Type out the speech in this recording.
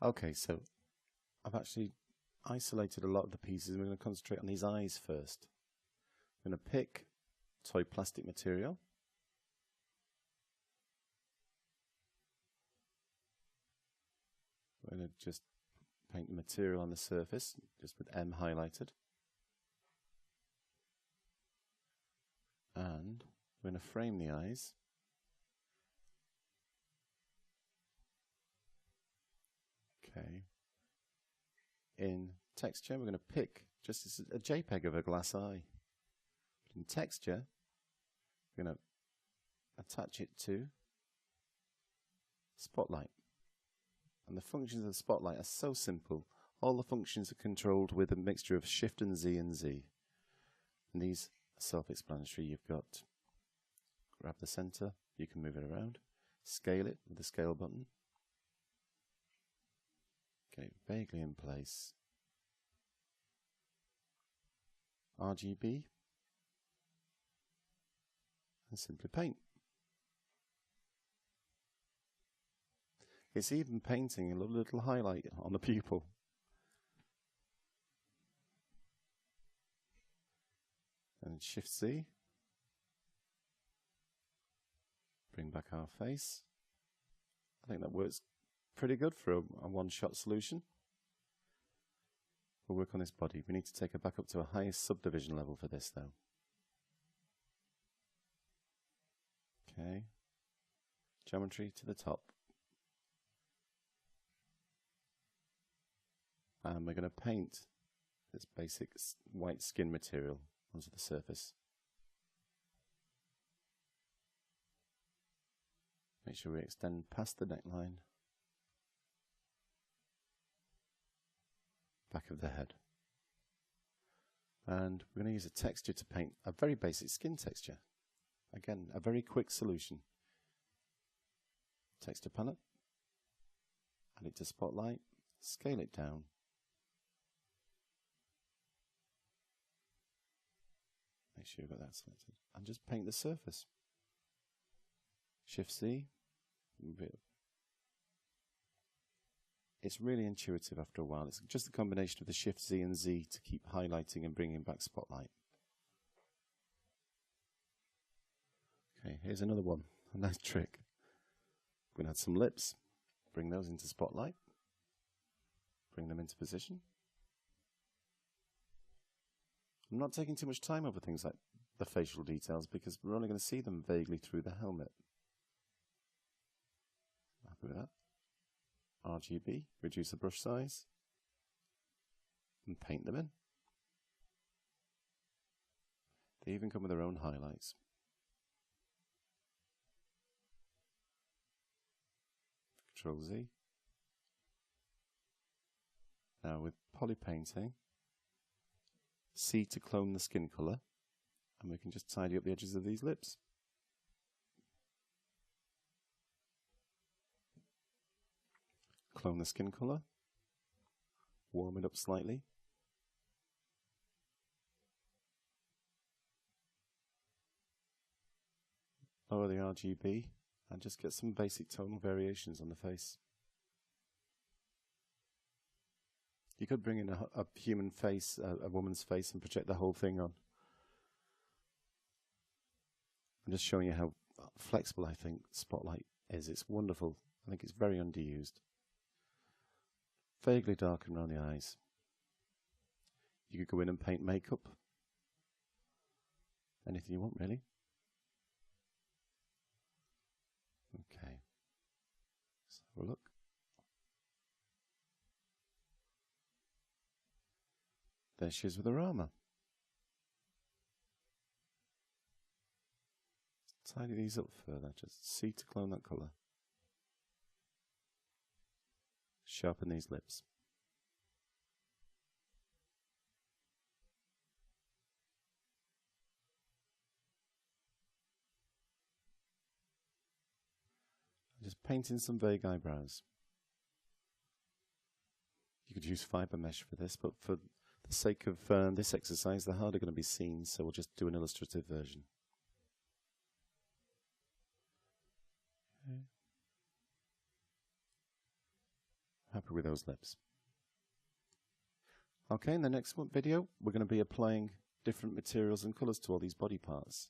Okay, so I've actually isolated a lot of the pieces and we're going to concentrate on these eyes first. I'm going to pick toy plastic material. We're going to just paint the material on the surface, just with M highlighted. And we're going to frame the eyes. Okay. In texture, we're going to pick just a JPEG of a glass eye. In texture, we're going to attach it to Spotlight. And the functions of the Spotlight are so simple. All the functions are controlled with a mixture of Shift and Z and Z. And these are self-explanatory. You've got grab the center, you can move it around, scale it with the scale button, get it vaguely in place, RGB, and simply paint. It's even painting a little highlight on the pupil. And Shift C, bring back our face. I think that works pretty good for a one-shot solution. We'll work on this body. We need to take it back up to a highest subdivision level for this though. Okay, geometry to the top. And we're going to paint this basic white skin material onto the surface. Make sure we extend past the neckline, back of the head. And we're going to use a texture to paint a very basic skin texture. Again, a very quick solution. Texture palette, add it to Spotlight, scale it down. Make sure you've got that selected. And just paint the surface. Shift C. It's really intuitive after a while. It's just a combination of the Shift Z and Z to keep highlighting and bringing back Spotlight. Okay, here's another one. A nice trick. We're going to add some lips. Bring those into Spotlight. Bring them into position. I'm not taking too much time over things like the facial details because we're only going to see them vaguely through the helmet. Happy with that. RGB, reduce the brush size, and paint them in. They even come with their own highlights. Control Z. Now with poly painting, C to clone the skin colour, and we can just tidy up the edges of these lips. Clone the skin colour, warm it up slightly. Lower the RGB and just get some basic tonal variations on the face. You could bring in a human face, a woman's face, and project the whole thing on. I'm just showing you how flexible I think Spotlight is. It's wonderful. I think it's very underused. Vaguely darken around the eyes. You could go in and paint makeup. Anything you want, really. Okay. Let's have a look. There she is with her armour. Tidy these up further, just C to clone that colour. Sharpen these lips. Just paint in some vague eyebrows. You could use fibre mesh for this, but for the sake of this exercise, they're hardly going to be seen, so we'll just do an illustrative version. Okay. happy with those lips. Okay, in the next video we're going to be applying different materials and colours to all these body parts.